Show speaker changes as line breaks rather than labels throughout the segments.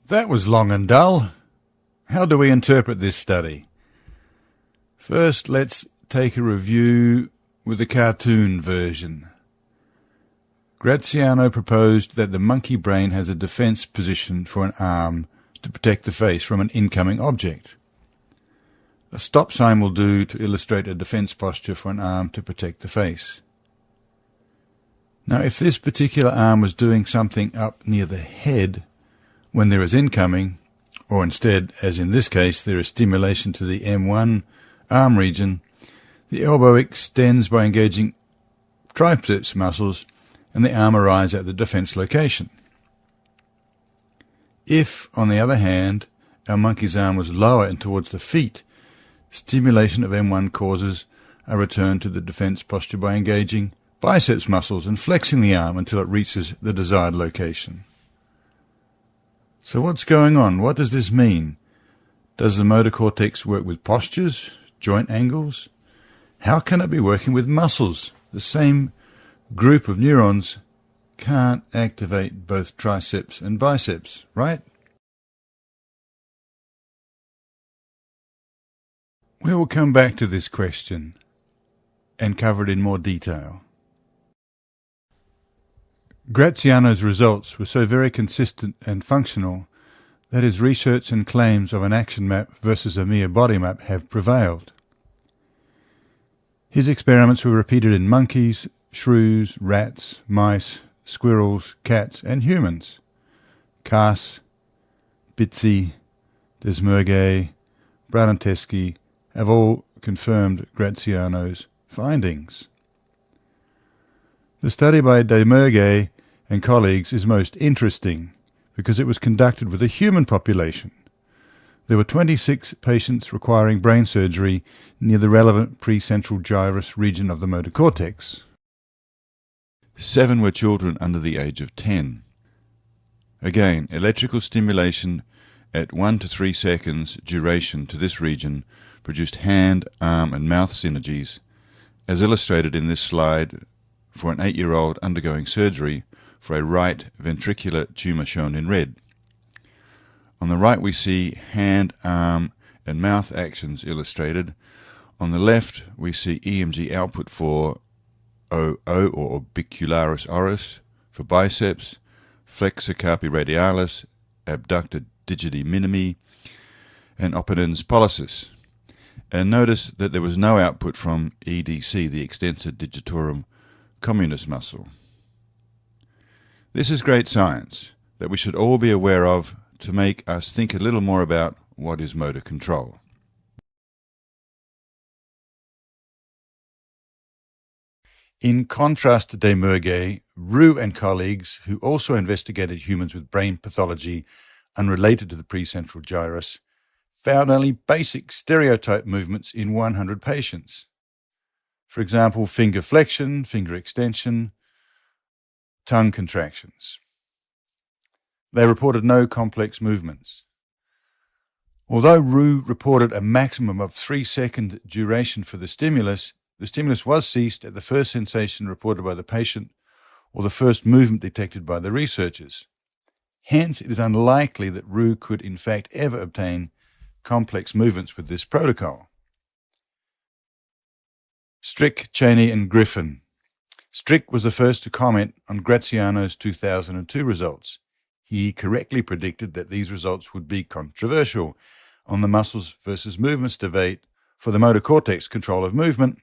That was long and dull. How do we interpret this study? First, let's take a review with the cartoon version. Graziano proposed that the monkey brain has a defense position for an arm to protect the face from an incoming object. A stop sign will do to illustrate a defense posture for an arm to protect the face. Now, if this particular arm was doing something up near the head when there is incoming, or instead, as in this case, there is stimulation to the M1 arm region, the elbow extends by engaging triceps muscles and the arm arrives at the defense location. If, on the other hand, our monkey's arm was lower and towards the feet, stimulation of M1 causes a return to the defense posture by engaging biceps muscles and flexing the arm until it reaches the desired location. So what's going on? What does this mean? Does the motor cortex work with postures, joint angles? How can it be working with muscles? The same group of neurons can't activate both triceps and biceps, right? We will come back to this question and cover it in more detail. Graziano's results were so very consistent and functional that his research and claims of an action map versus a mere body map have prevailed. His experiments were repeated in monkeys, shrews, rats, mice, squirrels, cats and humans. Kaas, Bitzi, Desmerguet, Brunelleschi have all confirmed Graziano's findings. The study by Desmerguet and colleagues is most interesting because it was conducted with a human population. There were 26 patients requiring brain surgery near the relevant precentral gyrus region of the motor cortex.
7 were children under the age of 10. Again, electrical stimulation at 1 to 3 seconds duration to this region produced hand, arm and mouth synergies, as illustrated in this slide for an 8-year-old undergoing surgery for a right ventricular tumour shown in red. On the right we see hand, arm and mouth actions illustrated. On the left we see EMG output for OO or orbicularis oris for biceps, flexor carpi radialis, abductor digiti minimi and oppidens pollicis. And notice that there was no output from EDC, the extensor digitorum communis muscle. This is great science that we should all be aware of to make us think a little more about what is motor control.
In contrast to Desmerguet, Roux and colleagues, who also investigated humans with brain pathology unrelated to the precentral gyrus, found only basic stereotype movements in 100 patients. For example, finger flexion, finger extension, tongue contractions. They reported no complex movements. Although Roux reported a maximum of 3-second duration for the stimulus was ceased at the first sensation reported by the patient or the first movement detected by the researchers. Hence, it is unlikely that Roux could in fact ever obtain complex movements with this protocol. Strick, Cheney and Griffin. Strick was the first to comment on Graziano's 2002 results. He correctly predicted that these results would be controversial on the muscles versus movements debate for the motor cortex control of movement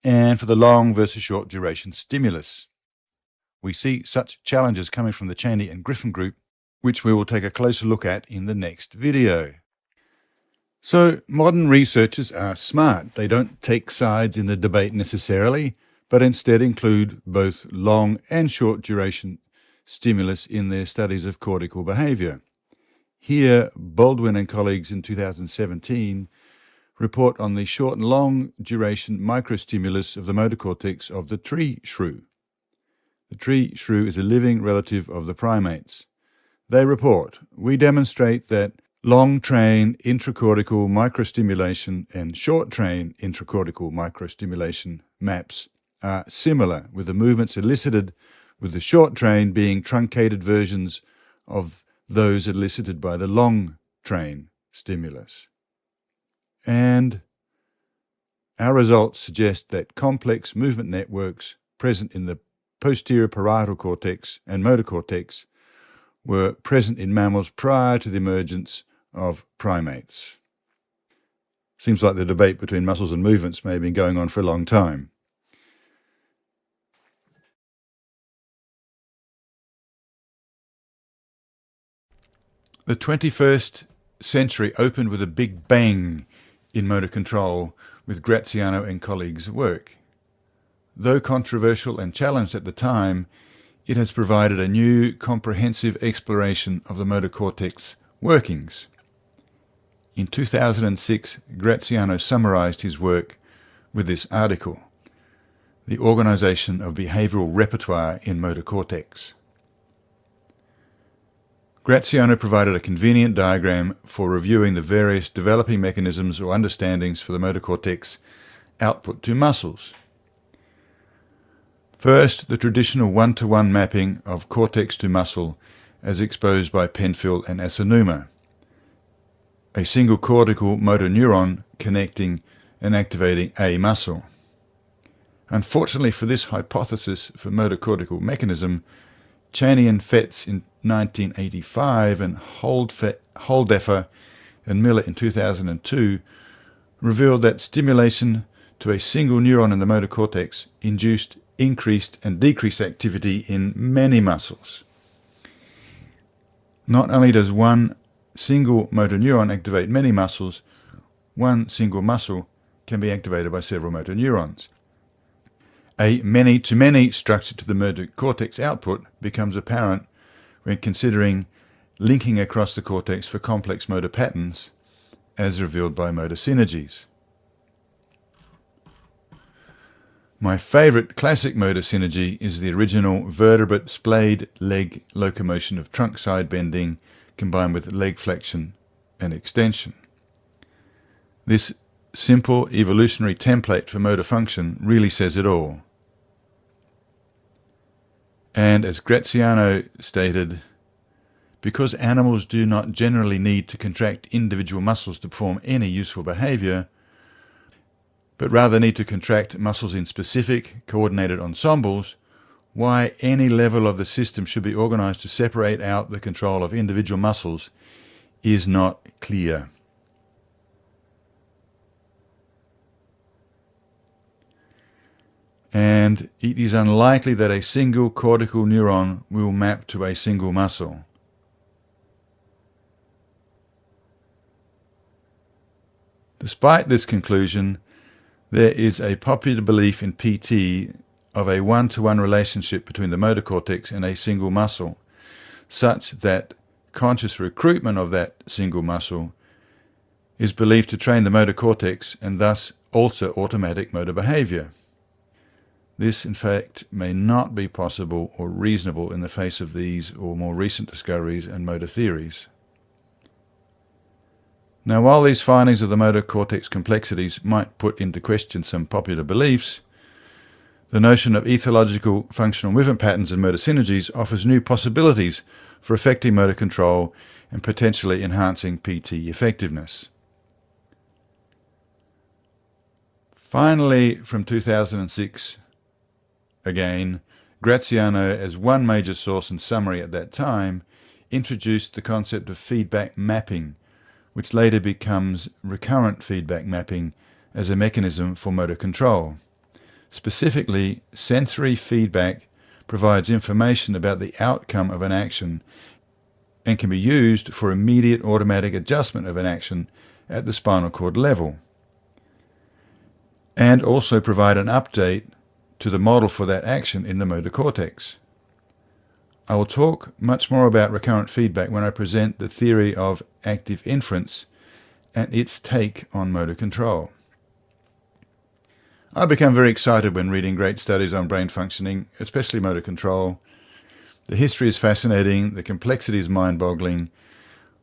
and for the long versus short duration stimulus. We see such challenges coming from the Cheney and Griffin group, which we will take a closer look at in the next video. So modern researchers are smart. They don't take sides in the debate necessarily, but instead include both long and short duration stimulus in their studies of cortical behavior. Here, Baldwin and colleagues in 2017 report on the short and long duration microstimulus of the motor cortex of the tree shrew. The tree shrew is a living relative of the primates. They report, we demonstrate that long train intracortical microstimulation and short train intracortical microstimulation maps are similar, with the movements elicited with the short train being truncated versions of those elicited by the long train stimulus. And our results suggest that complex movement networks present in the posterior parietal cortex and motor cortex were present in mammals prior to the emergence of primates. Seems like the debate between muscles and movements may have been going on for a long time. The 21st century opened with a big bang in motor control with Graziano and colleagues' work. Though controversial and challenged at the time, it has provided a new, comprehensive exploration of the motor cortex workings. In 2006, Graziano summarized his work with this article, The Organization of Behavioral Repertoire in Motor Cortex. Graziano provided a convenient diagram for reviewing the various developing mechanisms or understandings for the motor cortex output to muscles. First, the traditional one-to-one mapping of cortex to muscle as exposed by Penfield and Asanuma, a single cortical motor neuron connecting and activating a muscle. Unfortunately for this hypothesis for motor cortical mechanism, Cheney and Fetz in 1985 and Holdeffer and Miller in 2002 revealed that stimulation to a single neuron in the motor cortex induced increased and decreased activity in many muscles. Not only does one single motor neuron activate many muscles, one single muscle can be activated by several motor neurons. A many-to-many structure to the motor cortex output becomes apparent when considering linking across the cortex for complex motor patterns, as revealed by motor synergies. My favourite classic motor synergy is the original vertebrate splayed leg locomotion of trunk side bending combined with leg flexion and extension. This simple evolutionary template for motor function really says it all. And as Graziano stated, because animals do not generally need to contract individual muscles to perform any useful behaviour, but rather need to contract muscles in specific, coordinated ensembles, why any level of the system should be organised to separate out the control of individual muscles is not clear. And it is unlikely that a single cortical neuron will map to a single muscle. Despite this conclusion, there is a popular belief in PT of a one-to-one relationship between the motor cortex and a single muscle, such that conscious recruitment of that single muscle is believed to train the motor cortex and thus alter automatic motor behaviour. This, in fact, may not be possible or reasonable in the face of these or more recent discoveries and motor theories. Now, while these findings of the motor cortex complexities might put into question some popular beliefs, the notion of ethological functional movement patterns and motor synergies offers new possibilities for affecting motor control and potentially enhancing PT effectiveness. Finally, from 2006, again, Graziano, as one major source and summary at that time, introduced the concept of feedback mapping, which later becomes recurrent feedback mapping as a mechanism for motor control. Specifically, sensory feedback provides information about the outcome of an action and can be used for immediate automatic adjustment of an action at the spinal cord level, and also provide an update to the model for that action in the motor cortex. I will talk much more about recurrent feedback when I present the theory of active inference and its take on motor control. I become very excited when reading great studies on brain functioning, especially motor control. The history is fascinating, the complexity is mind-boggling.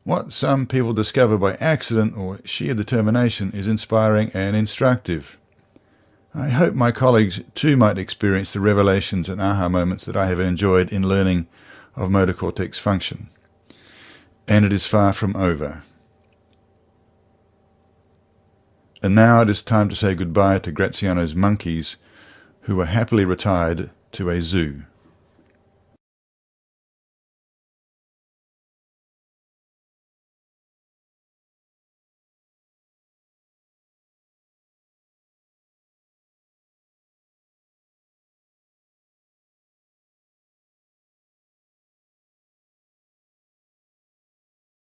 What some people discover by accident or sheer determination is inspiring and instructive. I hope my colleagues too might experience the revelations and aha moments that I have enjoyed in learning of motor cortex function. And it is far from over. And now it is time to say goodbye to Graziano's monkeys, who are happily retired to a zoo.